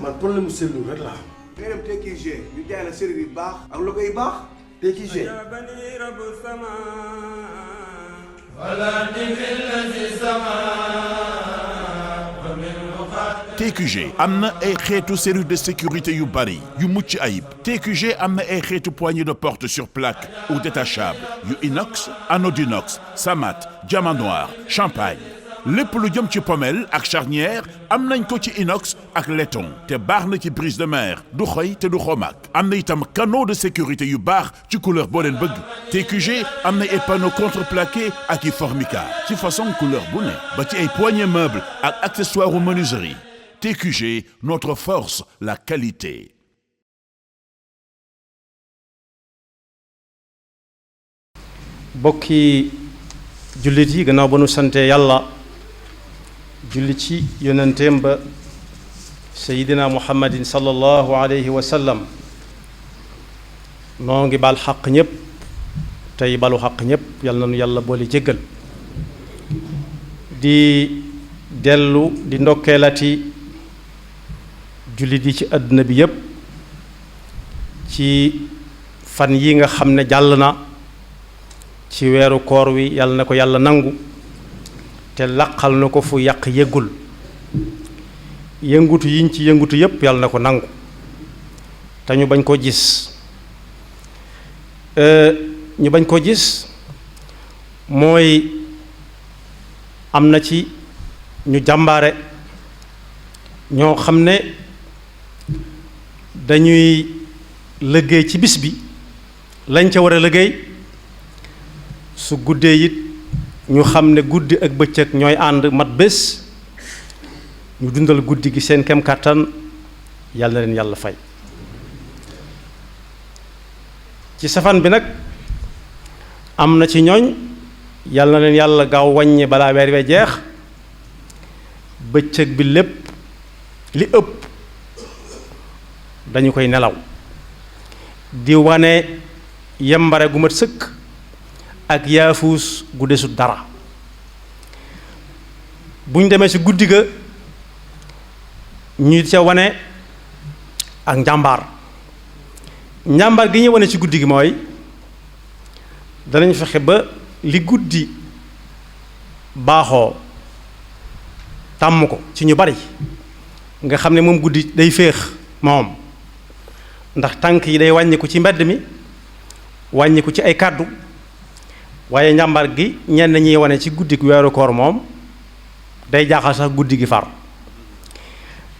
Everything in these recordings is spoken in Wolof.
man problème mu seetlu rek laa. ngay dem TQG ñu jaay la série yu baax ak logo yu baax. TQG. TQG am na ay xeetu serrure de sécurité yu bari yu mucc ayib. TQG am na ay xeetu poignée de porte sur plaque ou détachable yu inox, anodinox, samat, diamant noir, champagne. lépp lu jëm ci pommelle ak charnière am nañ ko ci inox ak laiton te baax na ci brise de mer du xoy te du xomaak. am na itam canaux de sécurité yu baax ci couleur boo leen bëgg. TQG am na ay panneaux contreplaqué ak i formica ci façon couleur bu ne ba ci ay poignées meubles ak accessoires u menuiserie. TQG, notre force, la qualité. bokki jullit yi gannaaw ba nu sante yàlla julli ci yonenteem ba sayidina muhammadin sallallahu alayhi wa sallam noo ngi baal xaq ñépp tey balu xaq ñépp yal na nu yàlla boole jéggal di dellu di ndokkeelati jullit yi ci àdduna bi yépp ci fan yi nga xam ne jàll na ci weeru koor wi yàlla na ko yàlla nangu te laqal na ko fu yàq yëggul yëngutu yiñ ci yëngutu yépp yàlla na ko nangu te ñu bañ koo gis mooy am na ci ñu jàmbaare ñoo xam ne dañuy liggéey ci bis bi lañ ca war a liggéey su guddee it ñu xam ne guddi ak bëccëg ñooy ànd mat bés ñu dundal guddi gi seen kem kàttan yàlla na leen yàlla fay. ci safaan bi nag am na ci ñooñ yàlla na leen yàlla gaaw wàññi balaa weer wee jeex bëccëg bi lépp li ëpp dañu koy nelaw di wane yembare gu mat sëkk ak yaafuus gu desut dara buñ demee ci guddi ga ñu ca wane ak njàmbaar gi ñuy wane ci guddi gi mooy danañ fexe ba li guddi baaxoo tàmm ko ci ñu bari nga xam ne moom guddi day féex moom ndax tànk yi day wàññiku ci mbedd mi wàññiku ci ay kàddu waaye njàmbar gi ñenn ñiy wane ci guddi weeru koor moom day jaaxal sax guddi gi far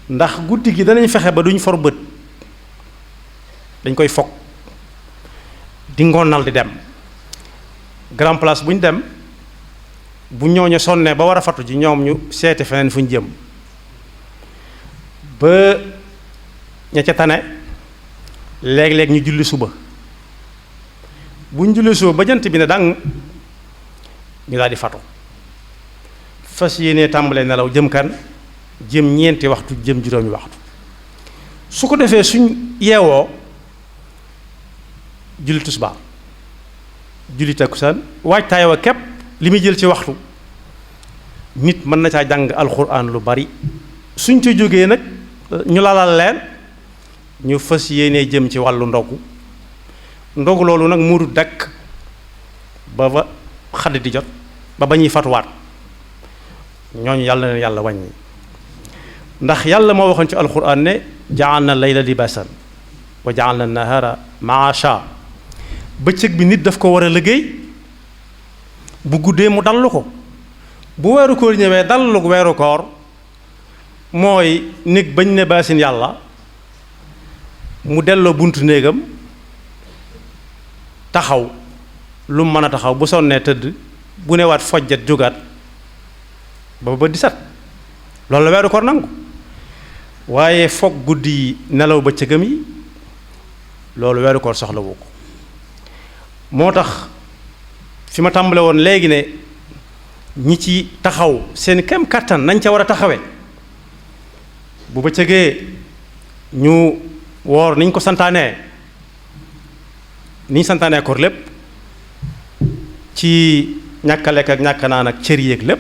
ndax guddi gi danañ fexe ba duñ for bët dañ koy fog di ngoonal di dem grand place bu ñu dem bu ñooñu sonnee ba war a fatu ji ñoom ñu seete feneen fu ñu jëm ba ña ca tane léeg-léeg ñu julli suba bu ñu julli suba ba jant bi ne dang ñu daal di fatu fas yéenee tàmbalee nelaw jëm kan jëm ñeenti waxtu jëm juróomi waxtu su ko defee suñ yeewoo julli tisbaar julli takkusaan waajtaay wa képp li muy jël ci waxtu nit mën na caa jàng alxuraan lu bari suñ ca jógee nag ñu lalal leen ñu fas yéenee jëm ci wàllu ndogu loolu nag muuru dakk ba xadd di jot ba ñuy fatuwaat ñooñu yàlla na leen yàlla wàññi ndax yàlla moo waxoon ci alxuraan ne ja'alna layla libaasan wa ja'alna nahaara maasha bëccëg bi nit daf ko war a liggéey bu guddee mu dallu ko bu weeru koor ñëwee dallu weeru koor mooy néeg bañ ne baasin yàlla mu delloo buntu néegam taxaw lu mu mën a taxaw bu sonnee tëdd bu newaat fojjat jógaat ba di sat loolu la weeru koor nangu waaye foog guddi yi nelaw bëccëgam yi loolu weeru koor soxla wu ko moo tax fi ma tàmbale woon léegi ne ñi ci taxaw seen kem kàttan nañ ca war a taxawe bu bëccëgee ñu woor niñ ko santaanee niñ santaanee koor lépp ci ñàkk a lekk ak ñàkk a naan ak cër yéeg lépp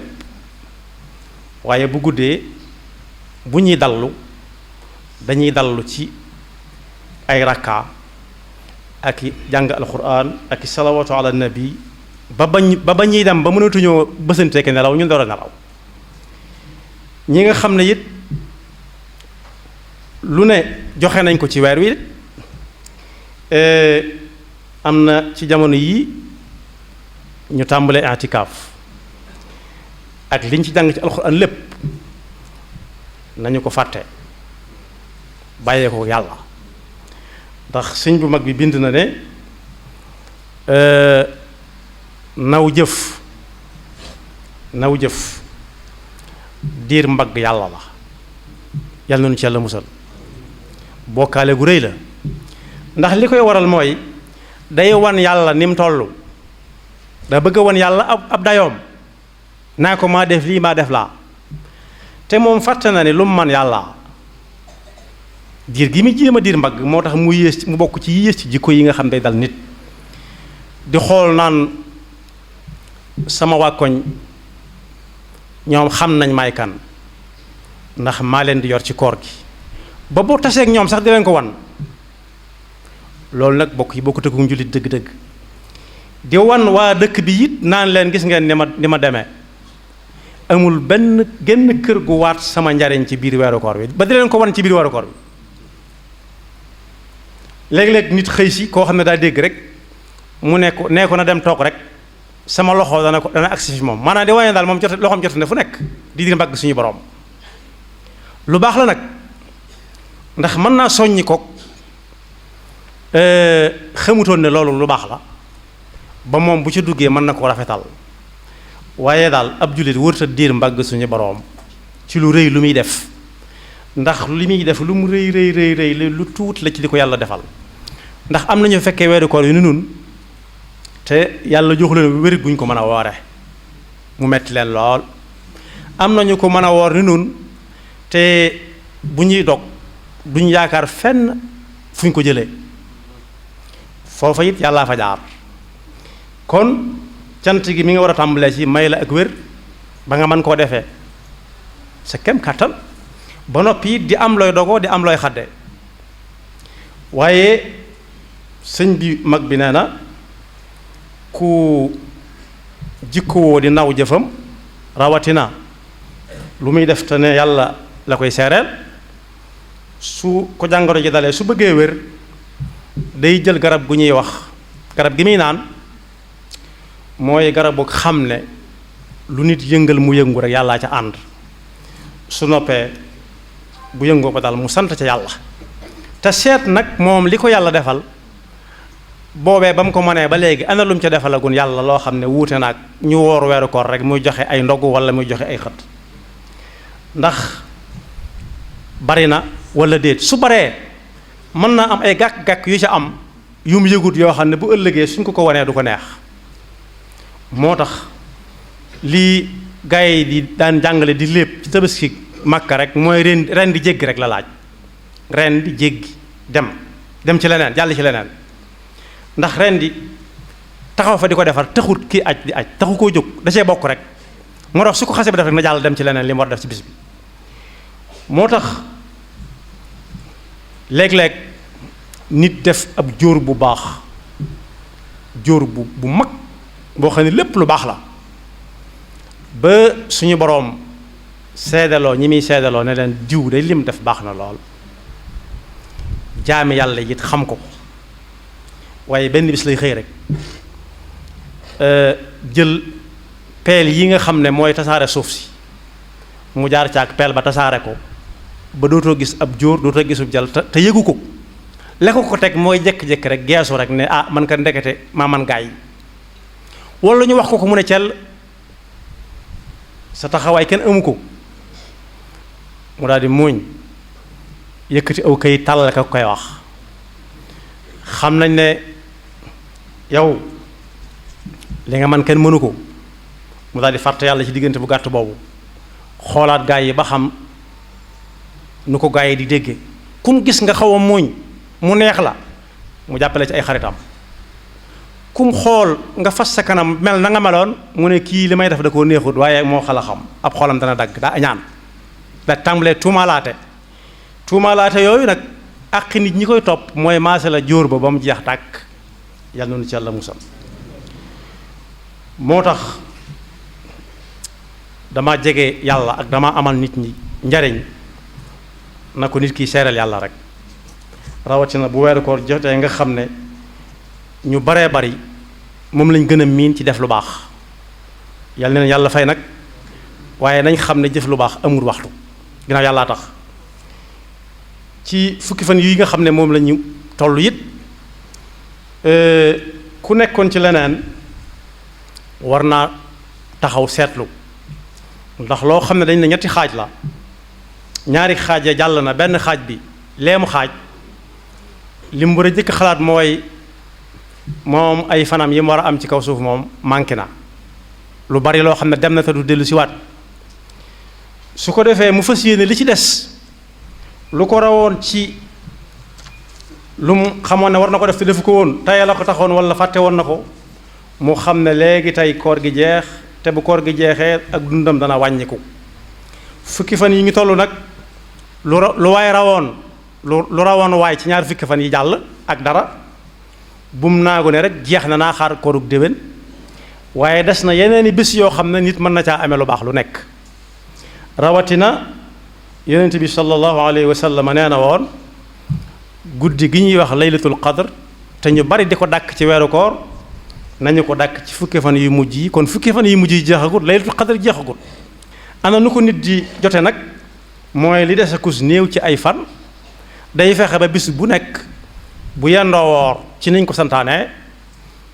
waaye bu guddee bu ñuy dallu dañuy dallu ci ay rakka ak i jàng alquran ak i salawatu ala nabi ba ñuy dem ba mënatuñoo bësanteeke nelaw ñu door a nelaw. ñi nga xam ne it lu ne joxe nañ ko ci weer wi am na ci jamono yii ñu tàmbalee i'tikaaf ak liñ ci jàng ci alxuraan lépp nañu ko fàtte bàyyee ko yàlla ndax sëñ bu mag bi bind na ne naw jëf diir mbagg yàlla la yàlla nañu ci yàlla musal bokkaale gu rëy la ndax li koy waral mooy day wan yàlla ni mu toll da bëgg a wan yàlla ab dayoom naa ko maa def lii maa def laa te moom fàtte na ne lu mu man yàlla diir gi mu jéem a diir mbagg moo tax mu bokk ci yées ci jikko yi nga xam day dal nit di xool naan sama waa koñ ñoom xam nañ may kan ndax maa leen di yor ci koor gi ba boo taseeg ñoom sax di leen ko wan loolu nag bokk yi bokkut ak njullit dëgg-dëgg di wan waa dëkk bi it naan leen gis ngeen ni ma demee amul genn kër gu waat sama njariñ ci biir weeru koor bi ba di leen ko wan ci biir weeru koor bi léeg-léeg nit xëy si koo xam ne daa dégg rek mu nee ko na dem toog rek sama loxo dana agsi fi moom maanaam di wane daal moom loxoom jot na fu nekk di dir mbagg suñu borom lu baax la nag ndax mën naa soññi ko xamutoon ne loolu lu baax la ba moom bu ci duggee mën na ko rafetal waaye daal ab jullit wërta diir mbagg suñu borom ci lu rëy lu muy def ndax li muy def lu mu rëy lu tuut la ci li ko yàlla defal ndax am nañu fekkee weeru koor yu ni nun te yàlla jox leen wér guñ ko mën a woore mu metti leen lool am nañu ko mën a woor ni nun te bu ñuy dog duñ yaakaar fenn fuñ ko jëlee foofa it yàllaa fa jaar kon cant gi mi nga war a tàmbalee ci may la ak wér ba nga mën koo defee sa kem kàttan ba noppi it di am looy dogoo di am looy xadde waaye sëñ bi mag bi nee na ku jikkowoo di naw jëfam rawatina lu muy def te ne yàlla la koy seereel su ko jàngoro ji dalee su bëggee wér day jël garab gu ñuy wax garab gi muy naan mooy garabu xam ne lu nit yëngal mu yëngu rek yàllaa ca ànd su noppee bu yëngoo ko daal mu sant ca yàlla te seet nag moom li ko yàlla defal boobee ba mu ko mënee ba léegi ana lu mu ca defalagun yàlla loo xam ne wuute naag ñu woor weeru koor rek muy joxe ay ndogu wala muy joxe ay xët ndax bari na wala déet su baree mën naa am ay gàkk-gàkk yu ca am yu mu yëgut yoo xam ne bu ëllëgee suñ ko wanee du ko neex moo tax lii gars yi di daan jàngale di lépp ci tabaski Makka rek mooy ren di jéggi rek la laaj ren di jéggi dem ci leneen jàll ci leneen ndax ren di taxaw fa di ko defar taxut kii aj di aj taxu koo jóg da cee bokk rek moo tax su ko xasee ba def rek na jàll dem ci leneen li mu war a def ci bis bi moo tax léeg-léeg nit def ab jóor bu baax jóor bu mag boo xam ne lépp lu baax la ba suñu boroom seedaloo ñi muy seedaloo ne leen diw day lim def baax na lool jaami yàlla it xam ko waaye benn bis lay xëy rek jël peel yi nga xam ne mooy tasaare suuf si mu jaar caag peel ba tasaare ko ba dootoo gis ab jóor dootoo gisub jal te yëgu ko la ko teg mooy jékki-jékki rek geesu rek ne ah man ka ndekete maa man gaay wala ñu wax ko mu ne cell sa taxawaay kenn amu ko mu daal di muuñ yëkkati aw kay tàllal ka koy wax xam nañ ne yow li nga man kenn mënu ko mu daal di fàtte yàlla ci diggante bu gàtt boobu xoolaat gaa yi ba xam nu ko gaa yi di dégge kum gis nga xaw a muuñ mu neex la mu jàppale ci ay xaritam kum xool nga fas sa kanam mel na nga meloon mu ne kii li may def da koo neexut waaye moo xala xam ab xoolam dana dagg daa añaan da tàmbalee tuumaalaate tuumaalaate yooyu nag ak nit ñi koy topp mooy maase la jóor ba mu jeex tàkk yàlla noonu ci yàlla musal. moo tax dama jege yàlla ak dama amal nit ñi njariñ na ko nit ki seeral yàlla rek, rawatina bu weeru koor jotee nga xam ne ñu baree bari moom lañ gën a miin ci def lu baax. yàlla na yàlla fay nag, waaye nañ xam ne jëf lu baax amul waxtu ginnaaw yàllaa tax. ci fukki fan yi nga xam ne moom la ñu toll it ku nekkoon ci leneen war naa taxaw seetlu, ndax loo xam ne dañ ne ñetti xaaj la, ñaari xaaj ya jàll na, benn xaaj bi leemu xaaj li mu war a jëkk xalaat mooy moom ay fanam yi mu war a am ci kaw suuf moom manqué na lu bari loo xam ne dem na te du dellu si waat. su ko defee mu fas yéene li ci des lu ko rawoon ci lu mu xamoon ne war na ko def te defu ko woon, tey la ko taxoon wala fàtte woon na ko, mu xam ne léegi tey koor gi jeex, te bu koor gi jeexee ak dundam dana wàññiku. fukki fan yi ngi toll nag lu waay rawoon lu rawoon waay ci ñaar fukki fan yi jàll ak dara bum naagu ne rek jeex na naa xaar koorug déwén, waaye des na yeneeni bés yoo xam ne nit mën na caa amee lu baax lu nekk. rawatina yonent bi sallallahu alayhi wa sallam nee na woon guddi gi ñuy wax laylatul qadr te ñu bari di ko dàkk ci weeru koor nañu ko dàkk ci fukki fan yu mujj yi. kon fukki fan yu mujj yi jeexagut, laylatul qadr jeexagut. ana nu ko nit di jote nag mooy li des a kus néew ci ay fan day fexe ba bis bu nekk bu yendoo woor ci niñ ko santaane,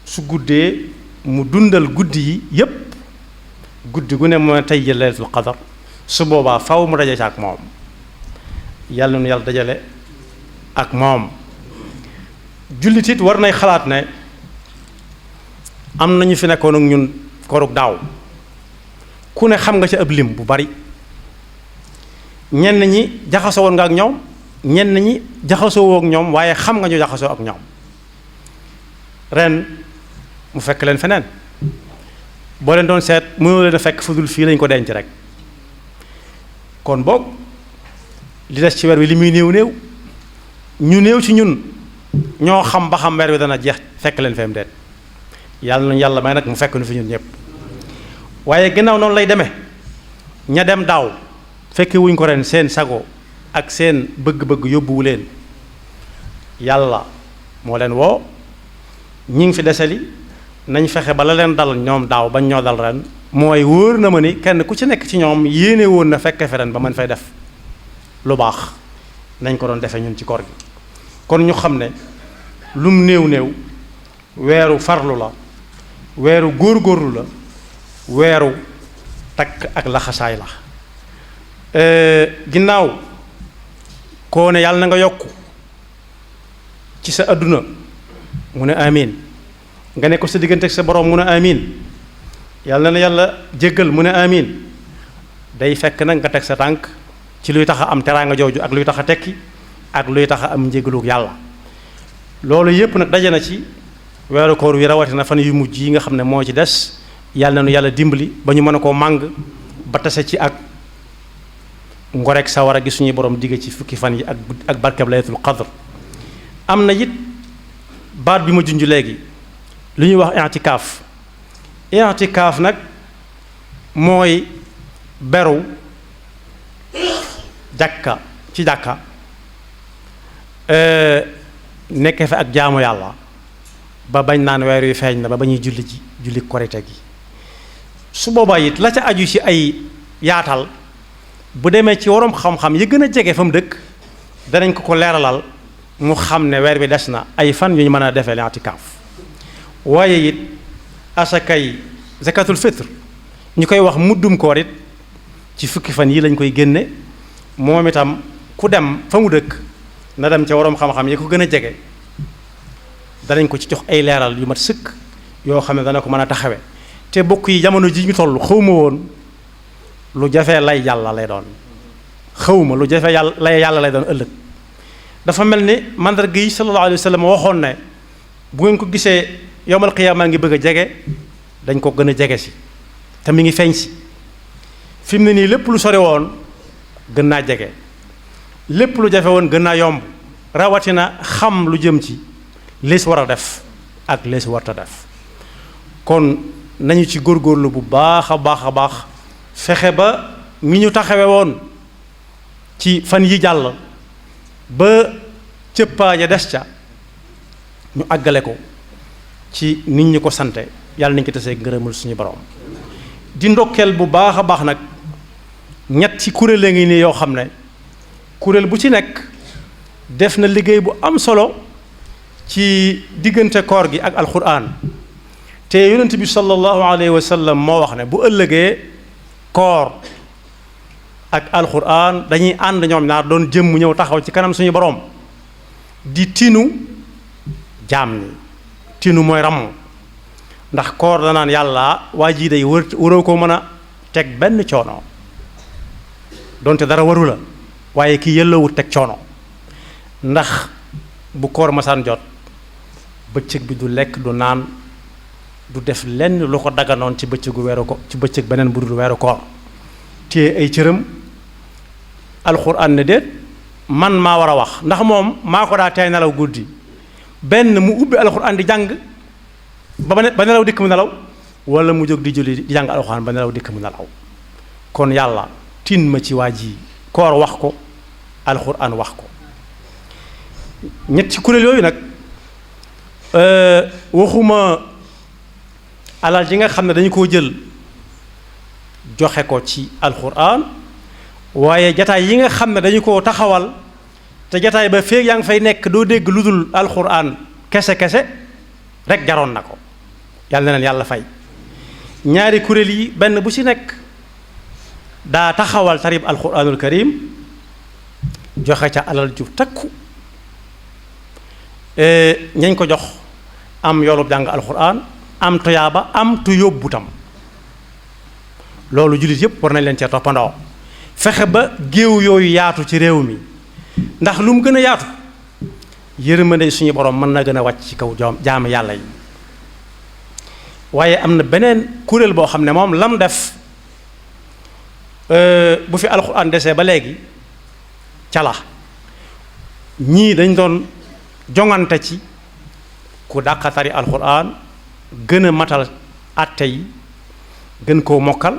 su guddee mu dundal guddi yi yépp, guddi gu ne mooy tey jël laylatul qadr, su boobaa faw mu daje ci ak moom. yàlla nu yàlla dajale ak moom. jullit it war nay xalaat ne am nañu fi nekkoon ak ñun koorug daaw, ku ne xam nga ci ab lim bu bari, ñenn ñi jaxasoo woon nga ak ñoom, ñenn ñi jaxasoo woo ak ñoom waaye xam nga ñu jaxasoo ak ñoom. ren mu fekk leen feneen, boo leen doon seet mënoo leen a fekk fu dul fii lañ ko denc rek. kon boog li des ci weer wi li muy néew néew ñu néew ci ñun ñoo xam ba xam weer wi dana jeex fekk leen fem deet. yàlla nañu yàlla may nag mu fekk nu fi ñun ñëpp. waaye ginnaaw noonu lay demee, ña dem daaw fekke wuñ ko ren seen sago ak seen bëgg-bëgg yóbbuwu leen, yàlla moo leen woo, ñi ngi fi desali nañ fexe ba la leen dal ñoom daaw bañ ñoo dal ren. mooy wóor na ma ni kenn ku ci nekk ci ñoom yéene woon na fekke fe ren ba mën fay def lu baax nañ ko doon defee ñun ci koor gi. kon ñu xam ne lum néew néew weeru farlu la, weeru góorgóorlu la, weeru takk ak laxasaay la. ginnaaw koo ne yàlla na nga yokku ci sa adduna mu ne amiin, nga ne ko sa diggante ak sa borom mu ne amiin, yàlla na yàlla jéggal mu ne amiin, day fekk nag nga teg sa tànk ci luy tax a am teraanga jooju ak luy tax a tekki ak luy tax a am njéggalug yàlla. loolu yépp nag daje na ci weeru koor wi, rawatina fan yu mujj yi nga xam ne moo ci des. yàlla na nu yàlla dimbali ba ñu mën a koo màng ba tase ci ak ngorek sawara gi suñuy borom digge ci fukki fan yi ak barkeb laylatul qadr. am na it baat bi ma junj léegi lu ñuy wax i'tikaaf. i'tikaaf nag mooy beru jàkka ci jàkka nekke fa ak jaamu yàlla ba bañ naan weer yu feeñ na ba ñuy julli ji julli korite gi. su boobaa it la ca aju ci ay yaatal bu demee ci waroom xam-xam yi gën a jege fa mu dëkk danañ ko leeralal mu xam ne weer bi des na ay fan yu ñu mën a defee i'tikaaf. waaye it asakay zakatul fitr ñu koy wax muddum koor it ci fukki fan yi lañ koy génne. moom itam ku dem fa mu dëkk na dem ca waroom xam-xam yi ko gën a jege danañ ko ci jox ay leeral yu mat sëkk yoo xam ne dana ko mën a taxawe. te bokk yi jamono ji ñu toll xawma woon lu jafee lay yàlla lay doon, xawma lu jafee yàlla lay doon ëllëg. dafa mel ni mandarga yi sallallahu alayhi wa sallam waxoon ne bu ngeen ko gisee yowmal qiyaama ngi bëgg a jege dañ ko gën a jege si te mi ngi feeñ si. fi mu ne nii lépp lu sore woon gën naa jege, lépp lu jafe woon gën naa yomb rawatina xam lu jëm ci lees war a def ak lees warta def kon nañu ci góorgóorlu bu baax a baax a baax fexe ba mi ñu taxawe woon ci fan yi jàll ba cëppaaja des ca ñu àggale ko ci nit ñi ko sante yàlla nañ ko tesee ngërëmul suñu borom di ndokkeel bu baax a baax nag ñett ci kuréel a ngi nii yoo xam ne kuréel bu ci nekk def na liggéey bu am solo ci diggante koor gi ak alxuraan te yonent bi sallallahu alayhi wa sallam moo wax ne bu ëllëgee koor ak alxuraan dañuy ànd ñoom ñaar doon jëmm ñëw taxaw ci kanam suñu borom di tinu jaam ñi tinu mooy ramm ndax koor danaan yàlla waa jii day waroo ko mën a teg benn coono donte dara waru la waaye kii yëllawut teg coono ndax bu koor masaan jot bëccëg bi du lekk du naan du def lenn lu ko daganoon ci bëccëgu weeru ko ci bëccëg beneen bu dul weeru koor téye ay cëram alxuraan ne déet man maa war a wax ndax moom maa ko daa tey nelaw guddi benn mu ubbi alxuraan di jàng ba nelaw dikk mu nelaw wala mu jóg di julli di jàng alxuraan ba nelaw dikk mu nelaw kon yàlla tin ma ci waa ji koor wax ko alxuraan wax ko ñetti kuréel yooyu nag waxuma alal ji nga xam ne dañu koo jël joxe ko ci alxuraan waaye jataay yi nga xam ne dañu koo taxawal te jataay ba feeg yaa ngi fay nekk doo dégg lu dul alxuraan kese kese rek jaroon na ko yàlla na leen yàlla fay ñaari kuréel yi benn bu ci nekk daa taxawal tarib alxuraanul karim joxe ca alal ju takku ñañ ko jox am yoolub jàng alxuraan am toyaaba am tu yóbbu tam loolu jullit yépp war nañ leen cee toppandoo fexe ba géew yooyu yaatu ci réew mi ndax lu mu gën a yaatu yërmande suñu borom mën na gën a wàcc ci kaw jaam yàlla yi waaye am na beneen kuréel boo xam ne moom lam def bu fi alxuraan desee ba léegi cala ñii dañ doon jongante ci ku dàqa tari alxuraan gën a matal àtte yi gën koo mokkal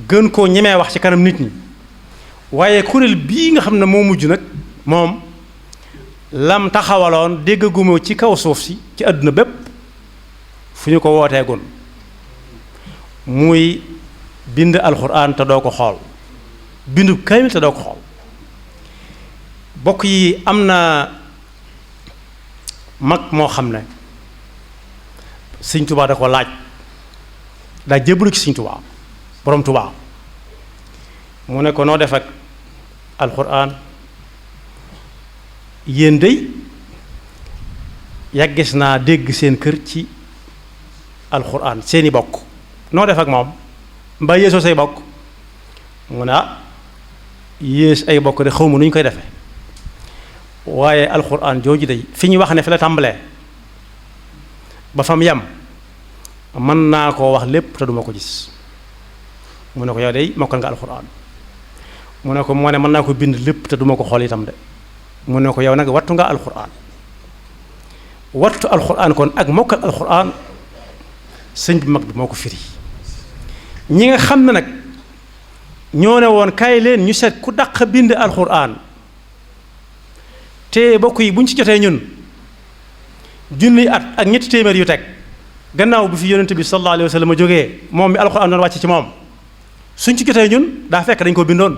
gën koo ñemee wax ci kanam nit ñi waaye kuréel bii nga xam ne moo mujj nag moom lam taxawaloon déggaguma ci kaw suuf si ci àdduna bépp fu ñu ko wooteegun muy bind alxuraan te doo ko xool bindu kaamil te doo ko xool bokk yi am na mag moo xam ne Sëñ Tuubaa da ko laaj daa jébbalu ci Sëñ Tuubaa borom Tuubaa mu ne ko noo def ak alxuraan yéen dey yàggis naa dégg seen kër ci alxuraan seeni bokk noo def ak moom mbaa yéesoo say bokk mu ne yées ay bokk de xaw ma nu ñu koy defee waaye alxuraan jooju day fi ñu wax ne fi la tàmbalee ba fam yam mën naa koo wax lépp te duma ko gis mu ne ko yow day mokkal nga alxuraan mu ne ko moo ne mën naa ko bind lépp te duma ko xool itam de mu ne ko yow nag wattu nga alxuraan wattu alxuraan kon ak mokkal alxuraan sëñ bi mag bi moo ko firi ñi nga xam ne nag ñoo ne woon kaay leen ñu seet ku dàq bind alxuraan te bokk yi bu ñu ci jotee ñun junniy at ak ñetti téeméer yu teg gannaaw bu fi yonent bi sallallahu alayhi wa sallam jógee moom mi alxuraan doon wàcc ci moom suñ ci jotee ñun daa fekk dañ ko bindoon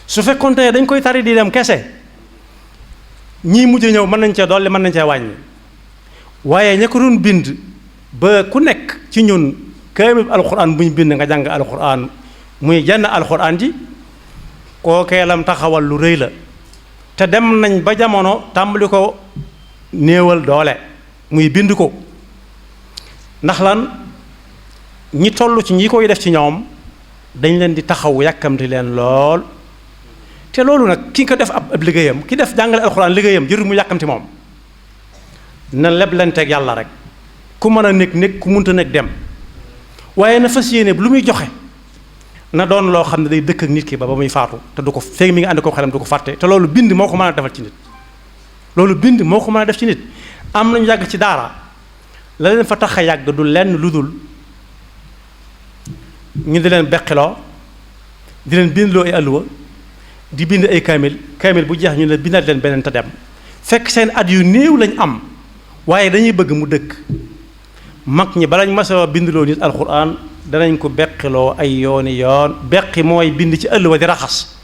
su fekkoon te dañ koy tari di dem kese ñii mujj ñëw mën nañ cee dolli mën nañ cee wàññi waaye ña ko doon bind ba ku nekk ci ñun kaamil alxuraan bu ñu bind nga jàng alxuraan muy jenn alxuraan ji kookee lam taxawal lu rëy la te dem nañ ba jamono tàmbali ko néewal doole muy bind ko ndax lan ñi toll ci ñi koy def ci ñoom dañ leen di taxaw yàkkamti leen lool te loolu nag ki ko def ab liggéeyam ki def jàngale alxuraan liggéeyam jërul mu yàkkamti moom na leb leen teg yàlla rek ku mën a nekk ku munta nekk dem waaye na fas yéene lu muy joxe na doon loo xam ne day dëkk ak nit ki ba muy faatu te du ko feeg mi ngi ànd ko xelam du ko fàtte te loolu bind moo ko mën a defal ci nit loolu bind moo ko mën a def ci nit am nañu yàgg ci daara la leen fa tax a yàgg du lenn lu dul ñu di leen beqiloo di leen bindloo ay alluwa di bind ay kaamil bu jeex ñu ne bindaat leen beneen te dem fekk seen at yu néew lañ am waaye dañuy bëgg mu dëkk mag ñi balañ masoo bindloo nit alxuraan danañ ko beqiloo ay yooni yoon beqi mooy bind ci alluwa di raxas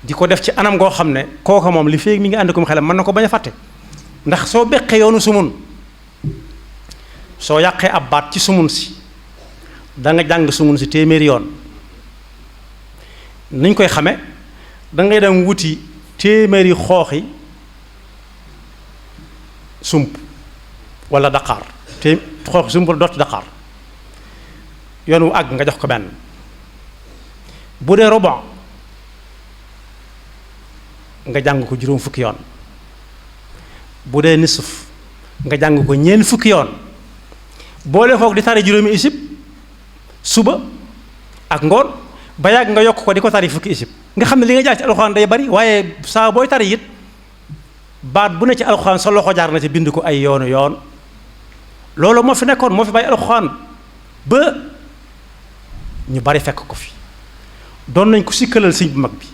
di ko def ci anam goo xam ne kooka moom li feeg mi ngi ànd ko mu xelam mën na ko bañ a fàtte ndax soo beqee yoonu sumun soo yàqee ab baat ci sumun si da nga jàng sumun si téeméeri yoon niñ koy xame da ngay dem wuti téeméeri xooxi sump wala daqaar te xooxi sump wala dotti daqaar yoon wu àgg nga jox ko benn bu dee roban nga jàng ko juróom fukki yoon bu dee nisuf nga jàng ko ñeent fukki yoon boole kook di tari juróomi isib suba ak ngoon ba yàgg nga yokk ko di ko tari fukki isib nga xam ne li nga jaar ci alxuraan day bari waaye saa booy tari it baat bu ne ci alxuraan sa loxo jaar na ci bind ko ay yoonu yoon loolu moo fi nekkoon moo fi bàyyi alxuraan ba ñu bari fekk ko fi doon nañ ko sikkalal sëñ bu mag bi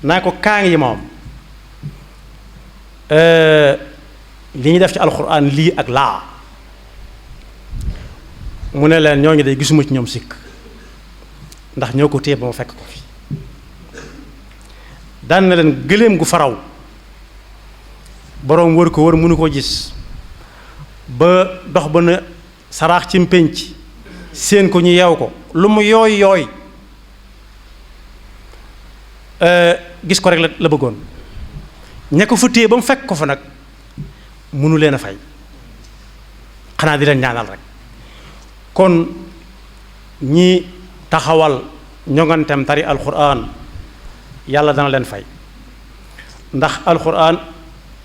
naa ko kaang yi moom li ñu def ci alxuraan lii ak laa mu ne leen ñooñu day gisuma ci ñoom sikk ndax ñoo ko téye ba ma fekk ko fi daan na leen gëléem gu faraw boroom wër ko wër mënu ko gis ba dox ba na saraax ci pénc seen ko ñu yeew ko lu mu yooy yooy gis ko rek la bëggoon ña ko fa téye ba mu fekk ko fa nag mënu leen a fay xanaa di leen ñaanal rek kon ñi taxawal ñoŋantem tari alquran yàlla dana leen fay ndax alquran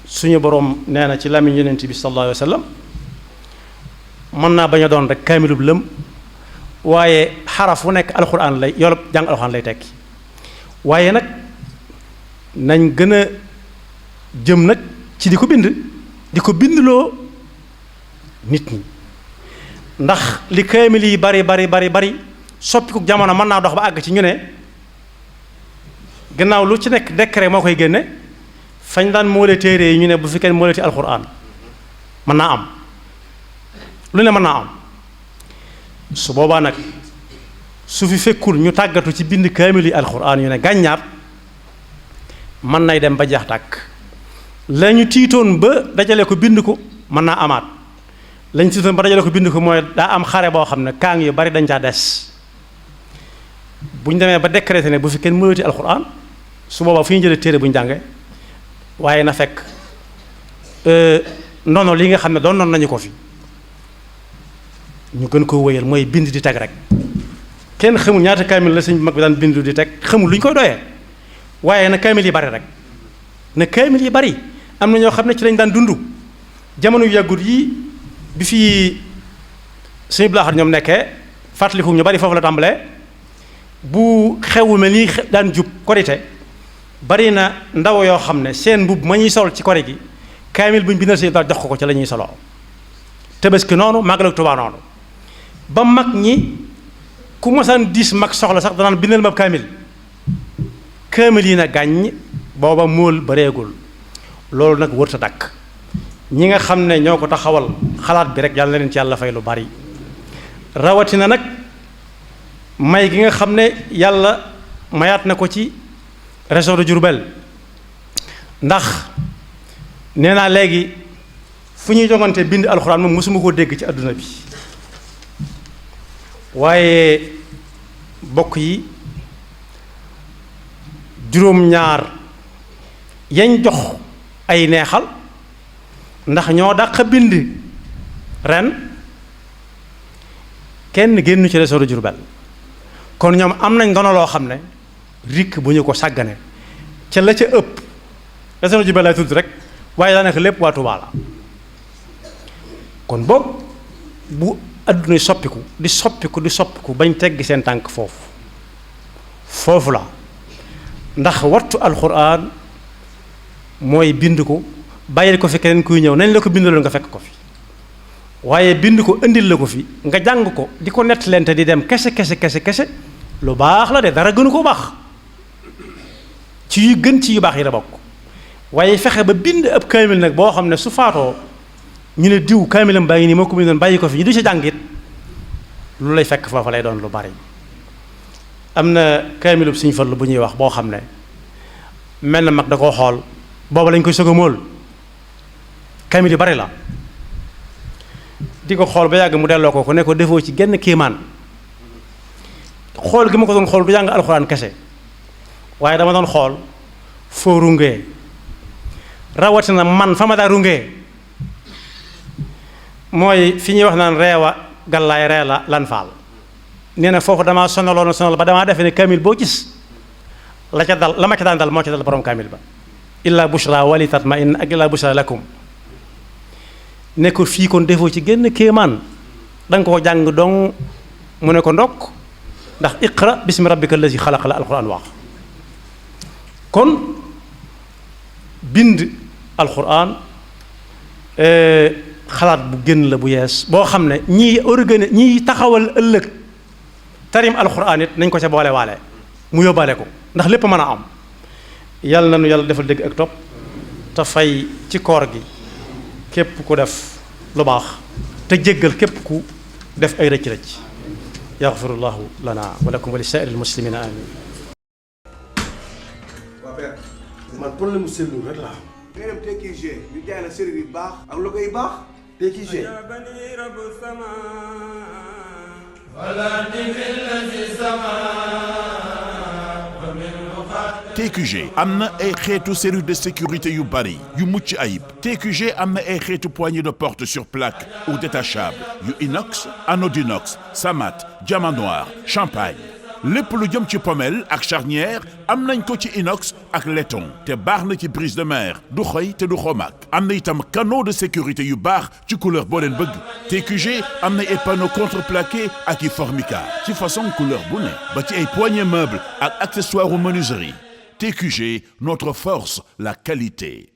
suñu borom nee na ci làmmiñ yonent bi sallallahu alayhi wa sallam mën naa bañ a doon rek kaamilub lëm waaye xaraf wu nekk alquran lay yolob jàng alquran lay tekki waaye nag nañ gën a jëm nag ci di ko bindloo nit ñi ndax li kaamil yi bari soppiku jamono mën naa dox ba àgg ci ñu ne gannaaw lu ci nekk décret moo koy génne fañ daan moole téere yi ñu ne bu fi kenn moole ci alxuraan mën naa am lu ne mën naa am su boobaa nag su fi fekkul ñu tàggatu ci bind kaamil yi alxuraan yu ne gàññaat mën nay dem ba jeex tàkk la ñu tiitoon ba dajale ko bind ko mën naa amaat la ñu tiitoon ba dajale ko bind ko mooy daa am xare boo xam ne kaang yu bari dañ caa des bu ñu demee ba décrété ne bu fi kenn mënati alxuraan su boobaa fu ñu jëlee téere bu ñu jànge waaye na fekk noonu li nga xam ne doon noonu nañu ko fi ñu gën koo wéyal mooy bind di teg rek kenn xamul ñaata kaamil la sëñ mag bi daan bindu di teg xamul lu ñu koy doyee waaye na kaamil yi bari rek na kaamil yi bari am na ñoo xam ne ci lañ daan dund jamono yu yàggut yi bi fii sëñ Blaaxar ñoom nekkee fàttaliku ñu bari foofu la tàmbalee bu xewu mel nii daan jub korite bari na ndaw yoo xam ne seen mbubb ma ñuy sol ci kori gi kaamil bu ñu bindal seen daal jox ko ci la ñuy soloo Tabaski noonu Màggal Tuubaa noonu ba mag ñi ku mosaan diis mag soxla sax danaan bindal ma kaamil yi na gàññ booba móol bareegul loolu nag wërta dakk ñi nga xam ne ñoo ko taxawal xalaat bi rek yàlla na leen ci yàlla fay lu bari rawatina nag may gi nga xam ne yàlla mayaat na ko ci région de Diourbel ndax nee naa léegi fu ñuy jongante bind alxuraan moom mosuma koo dégg ci àdduna bi waaye bokk yi juróom-ñaar yañ jox ay neexal ndax ñoo dàq bind ren kenn génnu ci région de Diourbel kon ñoom am nañ ndono loo xam ne rikk bu ñu ko sàggane ca la ca ëpp région de Diourbel lay tudd rek waaye daanaka lépp waa Touba la kon boog bu adduna soppiku di soppiku bañ teggi seen tànk foofu la ndax wattu alxuraan mooy bind ko bàyyil ko fi keneen kuy ñëw nañ la ko bindaloon nga fekk ko fi waaye bind ko indil la ko fi nga jàng ko di ko nett lente di dem kese lu baax la de dara gënu ko baax ci yu gën ci yu baax yi la bokk waaye fexe ba bind ab kaamil nag boo xam ne su faatoo ñu ne diw kaamilam bàyyi nii moo ko bindoon bàyyi ko fi ñu du ci jàngit lu lay fekk foofa lay doon lu bari. am na kaamilub Sëñ Fallu bu ñuy wax boo xam ne mel na mag da koo xool booba lañ koy soog a móol kaamil yu bari la di ko xool ba yàgg mu delloo ko ne ko defoo ci genn kéemaan xool gi ma ko doon xool du jàng alxuraan kese waaye dama doon xool foo rungee rawatina man fa ma daa rungee mooy fi ñuy wax naan reewa gallaay ree la lan faal nee na foofu damaa sonal ba damaa defe ne kaamil boo gis la ma ca daan dal moo ca dal borom kaamil ba illa bushra wali tatma'inna ak illa bushra lakum ne ko fii kon defoo ci génn kéemaan danga ko jàng dong mu ne ko ndokk ndax iqra bismi rabbika allazi xalaq la alquran wax kon bind alquran xalaat bu génn la bu yees boo xam ne ñiy taxawal ëllëg tarim alquran it nañ ko ca boole waale mu yóbbaale ko ndax lépp mën a am yàlla na nu yàlla defal dégg ak topp te fay ci koor gi képp ku def lu baax te jéggal képp ku def ay rëcc-rëcc yaxfirullahu lana wa lakum wa li saa'iril muslimina amin. waa père man problème mu seetlu rek laa am. nga dem TQG ñu jaay la série yu baax ak logo yu baax. TQG. TQG am na ay xeetu serrure de sécurité yu bari yu mucc ayib TQG am na ay xeetu poignée de porte sur plaque ou détachable yu inox anodinox samat diamant noir champagne lépp lu jëm ci pommelle ak charnière am nañ ko ci inox ak laiton te baax na ci brise de mer du xoy te du xomaak am na itam canaux de sécurité yu baax ci couleur boo leen bëgg TQG am na ay panneaux contreplaqué ak i formica ci façon couleur bu ne ba ci ay poignées meubles ak accessoires menuiserie TQG, notre force, la qualité.